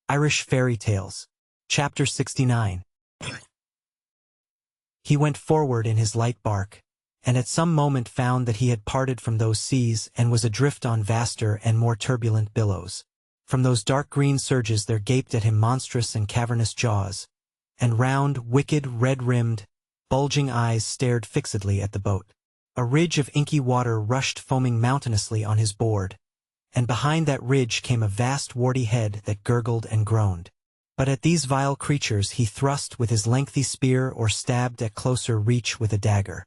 Irish Fairy Tales. Chapter 69. He went forward in his light bark, and at some moment found that he had parted from those seas and was adrift on vaster and more turbulent billows. From those dark green surges there gaped at him monstrous and cavernous jaws, and round, wicked, red-rimmed, bulging eyes stared fixedly at the boat. A ridge of inky water rushed foaming mountainously on his board, and behind that ridge came a vast warty head that gurgled and groaned. But at these vile creatures he thrust with his lengthy spear or stabbed at closer reach with a dagger.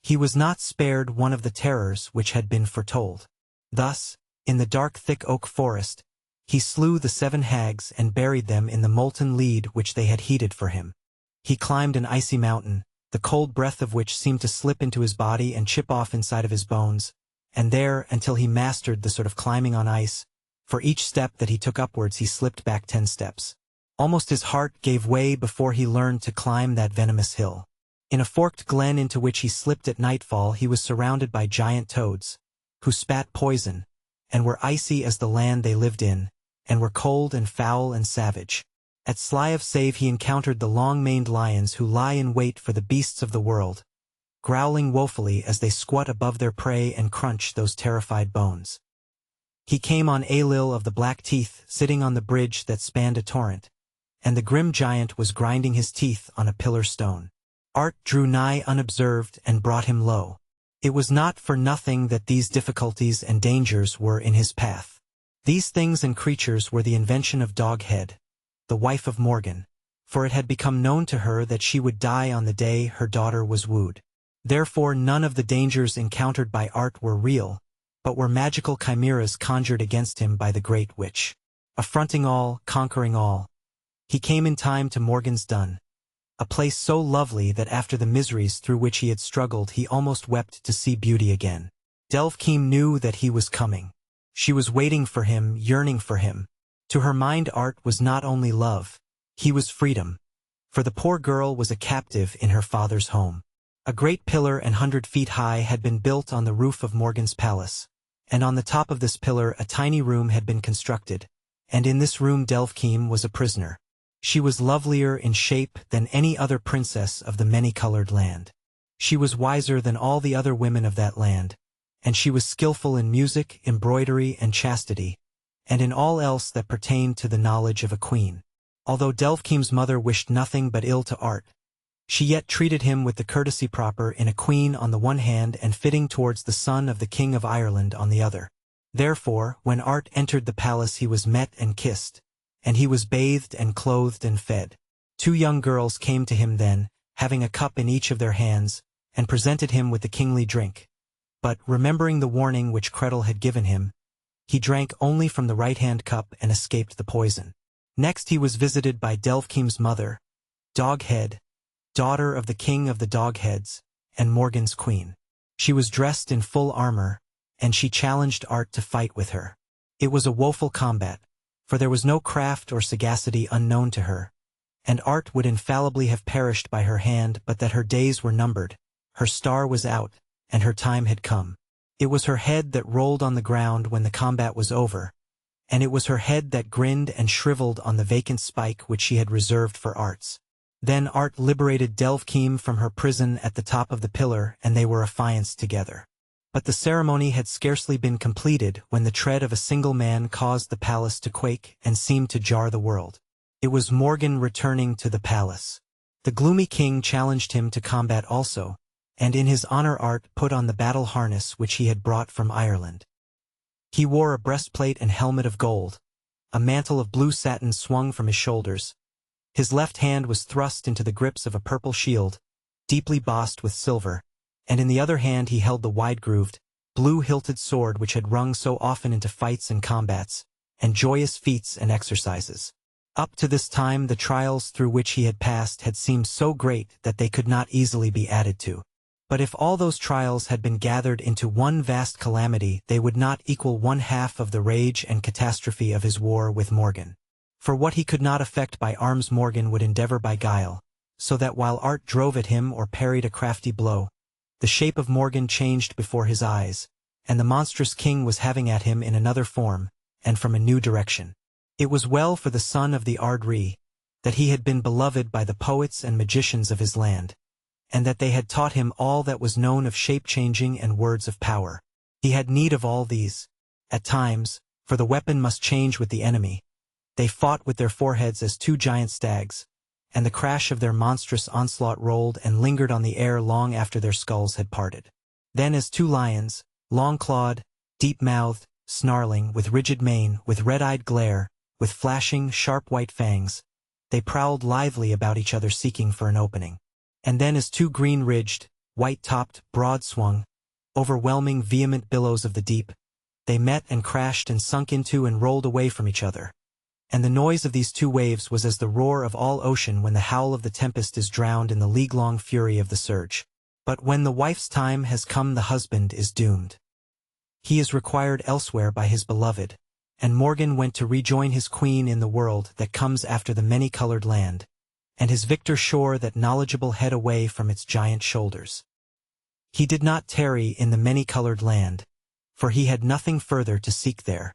He was not spared one of the terrors which had been foretold. Thus, in the dark thick oak forest, he slew the 7 hags and buried them in the molten lead which they had heated for him. He climbed an icy mountain, the cold breath of which seemed to slip into his body and chip off inside of his bones, and there until he mastered the sort of climbing on ice. For each step that he took upwards he slipped back 10 steps. Almost his heart gave way before he learned to climb that venomous hill. In a forked glen into which he slipped at nightfall he was surrounded by giant toads, who spat poison, and were icy as the land they lived in, and were cold and foul and savage. At Sly of Save he encountered the long-maned lions who lie in wait for the beasts of the world, growling woefully as they squat above their prey and crunch those terrified bones. He came on Ailil of the Black Teeth sitting on the bridge that spanned a torrent, and the grim giant was grinding his teeth on a pillar stone. Art drew nigh unobserved and brought him low. It was not for nothing that these difficulties and dangers were in his path. These things and creatures were the invention of Doghead, the wife of Morgan, for it had become known to her that she would die on the day her daughter was wooed. Therefore none of the dangers encountered by Art were real, but were magical chimeras conjured against him by the great witch. Affronting all, conquering all, he came in time to Morgan's Dun, a place so lovely that after the miseries through which he had struggled he almost wept to see beauty again. Delvkeem knew that he was coming. She was waiting for him, yearning for him. To her mind Art was not only love, he was freedom, for the poor girl was a captive in her father's home. A great pillar 100 feet high had been built on the roof of Morgan's palace, and on the top of this pillar a tiny room had been constructed, and in this room Delvkeem was a prisoner. She was lovelier in shape than any other princess of the many-colored land. She was wiser than all the other women of that land, and she was skillful in music, embroidery, and chastity, and in all else that pertained to the knowledge of a queen. Although Delvkeem's mother wished nothing but ill to Art, she yet treated him with the courtesy proper in a queen on the one hand and fitting towards the son of the King of Ireland on the other. Therefore, when Art entered the palace he was met and kissed, and he was bathed and clothed and fed. 2 young girls came to him then, having a cup in each of their hands, and presented him with the kingly drink. But, remembering the warning which Cretel had given him, he drank only from the right-hand cup and escaped the poison. Next he was visited by Delvkeem's mother, Doghead, daughter of the king of the Dogheads, and Morgan's queen. She was dressed in full armor, and she challenged Art to fight with her. It was a woeful combat, for there was no craft or sagacity unknown to her, and Art would infallibly have perished by her hand but that her days were numbered, her star was out, and her time had come. It was her head that rolled on the ground when the combat was over, and it was her head that grinned and shriveled on the vacant spike which she had reserved for Art's. Then Art liberated Delvkeem from her prison at the top of the pillar, and they were affianced together. But the ceremony had scarcely been completed when the tread of a single man caused the palace to quake and seemed to jar the world. It was Morgan returning to the palace. The gloomy king challenged him to combat also, and in his honor Art put on the battle harness which he had brought from Ireland. He wore a breastplate and helmet of gold. A mantle of blue satin swung from his shoulders. His left hand was thrust into the grips of a purple shield, deeply bossed with silver, and in the other hand he held the wide-grooved, blue-hilted sword which had rung so often into fights and combats, and joyous feats and exercises. Up to this time the trials through which he had passed had seemed so great that they could not easily be added to. But if all those trials had been gathered into one vast calamity they would not equal 1/2 of the rage and catastrophe of his war with Morgan. For what he could not effect by arms Morgan would endeavor by guile, so that while Art drove at him or parried a crafty blow, the shape of Morgan changed before his eyes, and the monstrous king was having at him in another form, and from a new direction. It was well for the son of the Ardri that he had been beloved by the poets and magicians of his land, and that they had taught him all that was known of shape-changing and words of power. He had need of all these. At times, for the weapon must change with the enemy, they fought with their foreheads as two giant stags, and the crash of their monstrous onslaught rolled and lingered on the air long after their skulls had parted. Then as two lions, long-clawed, deep-mouthed, snarling, with rigid mane, with red-eyed glare, with flashing, sharp white fangs, they prowled lithely about each other seeking for an opening. And then as two green-ridged, white-topped, broad-swung, overwhelming vehement billows of the deep, they met and crashed and sunk into and rolled away from each other. And the noise of these two waves was as the roar of all ocean when the howl of the tempest is drowned in the league-long fury of the surge. But when the wife's time has come, the husband is doomed. He is required elsewhere by his beloved, and Morgan went to rejoin his queen in the world that comes after the many-colored land, and his victor shore that knowledgeable head away from its giant shoulders. He did not tarry in the many-colored land, for he had nothing further to seek there.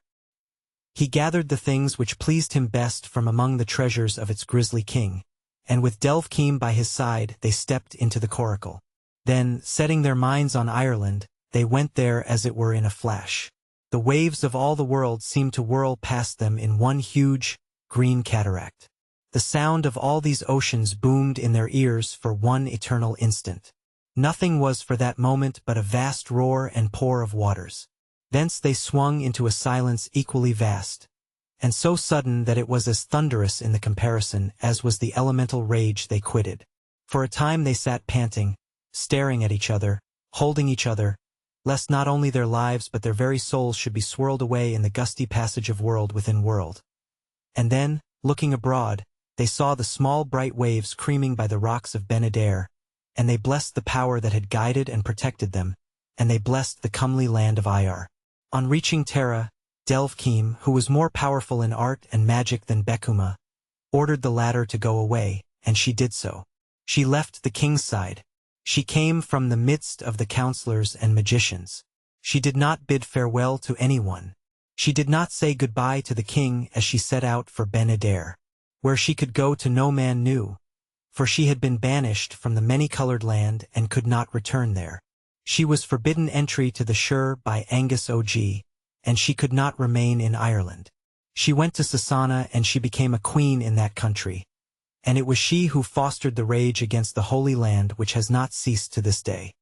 He gathered the things which pleased him best from among the treasures of its grisly king, and with Delvkeem by his side they stepped into the coracle. Then, setting their minds on Ireland, they went there as it were in a flash. The waves of all the world seemed to whirl past them in one huge, green cataract. The sound of all these oceans boomed in their ears for one eternal instant. Nothing was for that moment but a vast roar and pour of waters. Thence they swung into a silence equally vast, and so sudden that it was as thunderous in the comparison as was the elemental rage they quitted. For a time they sat panting, staring at each other, holding each other, lest not only their lives but their very souls should be swirled away in the gusty passage of world within world. And then, looking abroad, they saw the small bright waves creaming by the rocks of Ben-Adair, and they blessed the power that had guided and protected them, and they blessed the comely land of Iar. On reaching Tara, Delvkeem, who was more powerful in art and magic than Bekuma, ordered the latter to go away, and she did so. She left the king's side. She came from the midst of the counselors and magicians. She did not bid farewell to anyone. She did not say goodbye to the king as she set out for Ben-Adair, where she could go to no man knew, for she had been banished from the many-colored land and could not return there. She was forbidden entry to the Shire by Angus Og, and she could not remain in Ireland. She went to Sasana and she became a queen in that country, and it was she who fostered the rage against the Holy Land which has not ceased to this day.